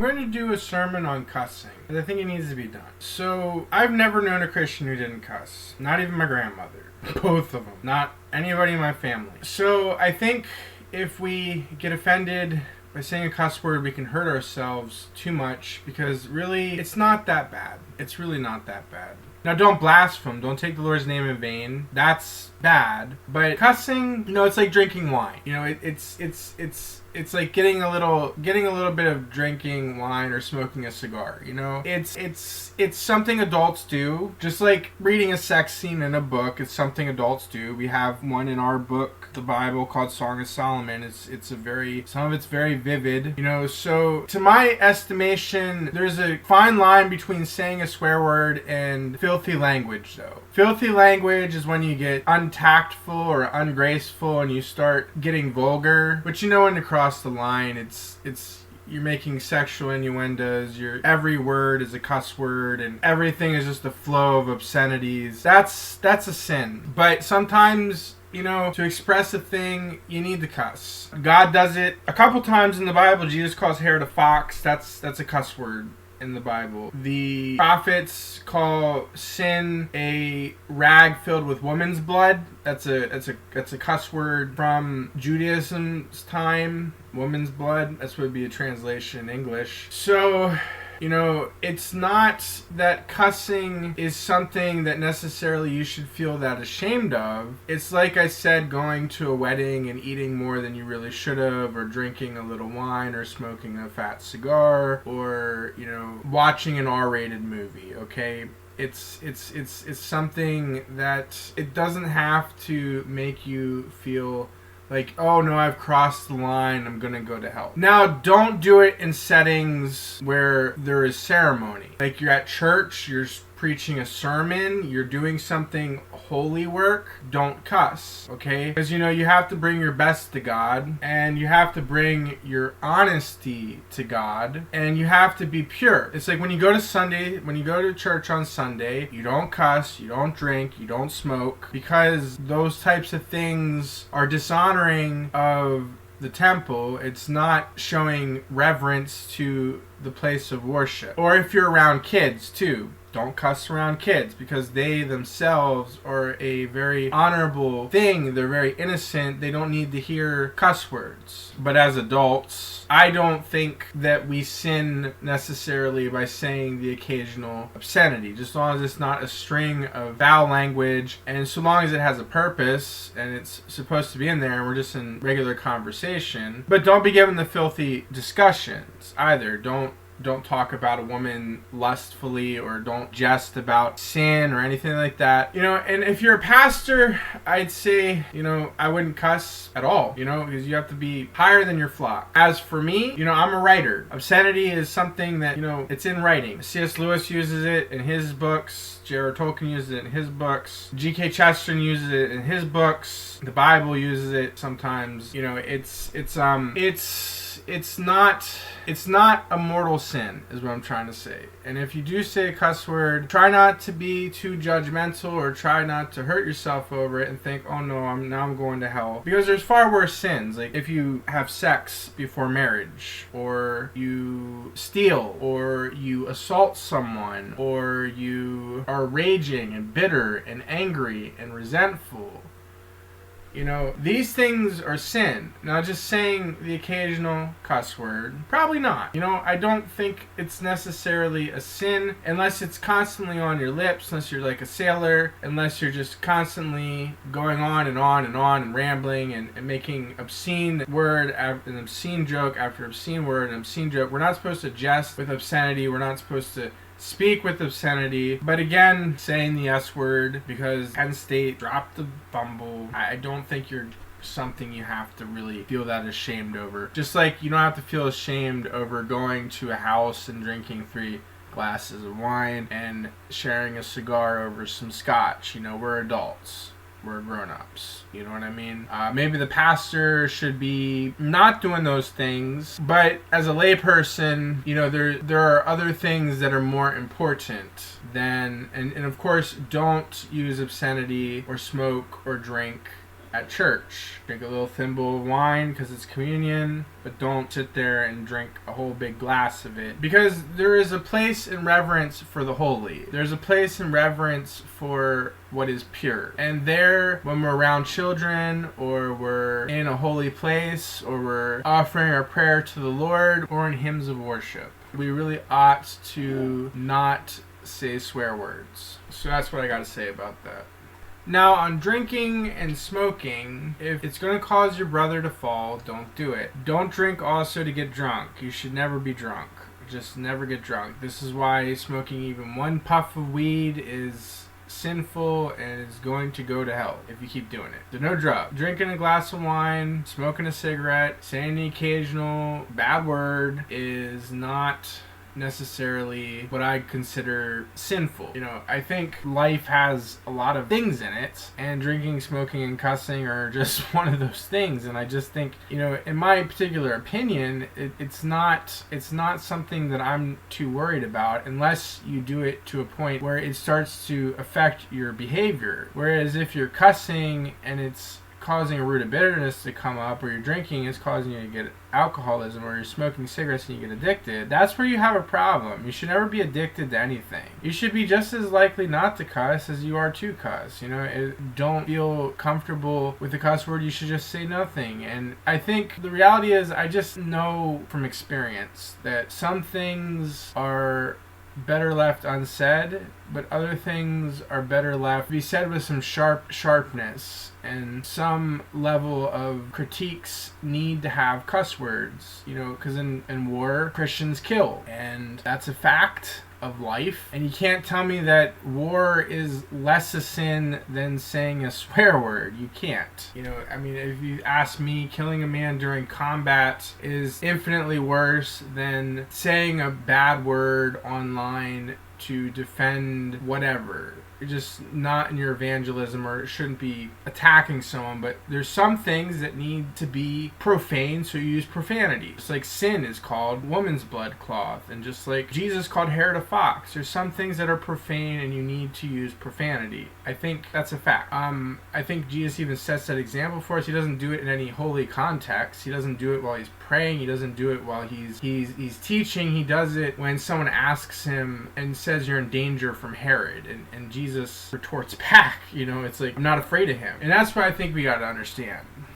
We're going to do a sermon on cussing, because I think it needs to be done. So, I've never known a Christian who didn't cuss. Not even my grandmother. Both of them. Not anybody in my family. So, I think if we get offended by saying a cuss word, we can hurt ourselves too much, because really, it's not that bad. It's really not that bad. Now, don't blaspheme. Don't take the Lord's name in vain. That's bad. But cussing, it's like drinking wine. It's like getting a little bit of drinking wine or smoking a cigar. It's something adults do. Just like reading a sex scene in a book, it's something adults do. We have one in our book, the Bible, called Song of Solomon. Some of it's very vivid. So to my estimation, there's a fine line between saying a swear word and filthy language, though. Filthy language is when you get untactful or ungraceful and you start getting vulgar. But when to cross the line, you're making sexual innuendos. Every word is a cuss word, and everything is just a flow of obscenities. That's a sin. But sometimes, to express a thing, you need to cuss. God does it a couple times in the Bible. Jesus calls Herod a fox. That's a cuss word in the Bible. The prophets call sin a rag filled with woman's blood. That's a cuss word from Judaism's time. Woman's blood. That's what would be a translation in English. So, it's not that cussing is something that necessarily you should feel that ashamed of. It's like I said, going to a wedding and eating more than you really should have, or drinking a little wine, or smoking a fat cigar, or, watching an R-rated movie, okay? It's something that it doesn't have to make you feel like, oh no, I've crossed the line, I'm gonna go to hell. Now, don't do it in settings where there is ceremony. Like you're at church, you're preaching a sermon, you're doing something holy work, don't cuss, okay? Because you have to bring your best to God, and you have to bring your honesty to God, and you have to be pure. It's like when you go to church on Sunday, you don't cuss, you don't drink, you don't smoke, because those types of things are dishonoring of the temple. It's not showing reverence to the place of worship. Or if you're around kids too, don't cuss around kids, because they themselves are a very honorable thing. They're very innocent. They don't need to hear cuss words. But as adults, I don't think that we sin necessarily by saying the occasional obscenity, just as long as it's not a string of foul language, and so long as it has a purpose and it's supposed to be in there and we're just in regular conversation. But don't be given the filthy discussions either. Don't talk about a woman lustfully, or don't jest about sin or anything like that. And if you're a pastor, I'd say, I wouldn't cuss at all, because you have to be higher than your flock. As for me, I'm a writer. Obscenity is something that, it's in writing. C.S. Lewis uses it in his books. J.R.R. Tolkien uses it in his books. G.K. Chesterton uses it in his books. The Bible uses it sometimes. It's not a mortal sin, is what I'm trying to say. And if you do say a cuss word, try not to be too judgmental, or try not to hurt yourself over it and think, oh no, I'm going to hell. Because there's far worse sins. Like if you have sex before marriage, or you steal, or you assault someone, or you are raging and bitter and angry and resentful. These things are sin. Now, just saying the occasional cuss word, probably not. I don't think it's necessarily a sin unless it's constantly on your lips, unless you're like a sailor, unless you're just constantly going on and on and on and rambling and making obscene word after an obscene joke after obscene word and obscene joke. We're not supposed to jest with obscenity. We're not supposed to speak with obscenity. But again, saying the S word because Penn State dropped the fumble, I don't think you're something you have to really feel that ashamed over. Just like you don't have to feel ashamed over going to a house and drinking 3 glasses of wine and sharing a cigar over some scotch. We're adults. We're grown-ups. You know what I mean? Maybe the pastor should be not doing those things, but as a layperson, there are other things that are more important than, and of course, don't use obscenity or smoke or drink at church. Drink a little thimble of wine because it's communion, but don't sit there and drink a whole big glass of it. Because there is a place in reverence for the holy. There's a place in reverence for what is pure. And there, when we're around children, or we're in a holy place, or we're offering our prayer to the Lord, or in hymns of worship, we really ought to not say swear words. So that's what I gotta say about that. Now, on drinking and smoking, if it's going to cause your brother to fall, don't do it. Don't drink also to get drunk. You should never be drunk. Just never get drunk. This is why smoking even one puff of weed is sinful and is going to go to hell if you keep doing it. So no drug. Drinking a glass of wine, smoking a cigarette, saying the occasional bad word is not necessarily what I consider sinful. I think life has a lot of things in it, and drinking, smoking, and cussing are just one of those things. And I just think, in my particular opinion, it's not something that I'm too worried about unless you do it to a point where it starts to affect your behavior. Whereas if you're cussing and it's causing a root of bitterness to come up, or you're drinking, it's causing you to get alcoholism, or you're smoking cigarettes and you get addicted, that's where you have a problem. You should never be addicted to anything. You should be just as likely not to cuss as you are to cuss. Don't feel comfortable with the cuss word, you should just say nothing. And I think the reality is, I just know from experience that some things are better left unsaid, but other things are better left to be said with some sharpness, and some level of critiques need to have cuss words, because in war, Christians kill, and that's a fact of life. And you can't tell me that war is less a sin than saying a swear word. You can't. If you ask me, killing a man during combat is infinitely worse than saying a bad word online to defend whatever. You're just not in your evangelism, or shouldn't be attacking someone. But there's some things that need to be profane, so you use profanity. Just like sin is called woman's blood cloth, and just like Jesus called Herod a fox, there's some things that are profane and you need to use profanity. I think that's a fact. I think Jesus even sets that example for us. He doesn't do it in any holy context. He doesn't do it while he's praying. He doesn't do it while he's teaching. He does it when someone asks him and says you're in danger from Herod, and Jesus retorts back, it's like, I'm not afraid of him. And that's what I think we got to understand.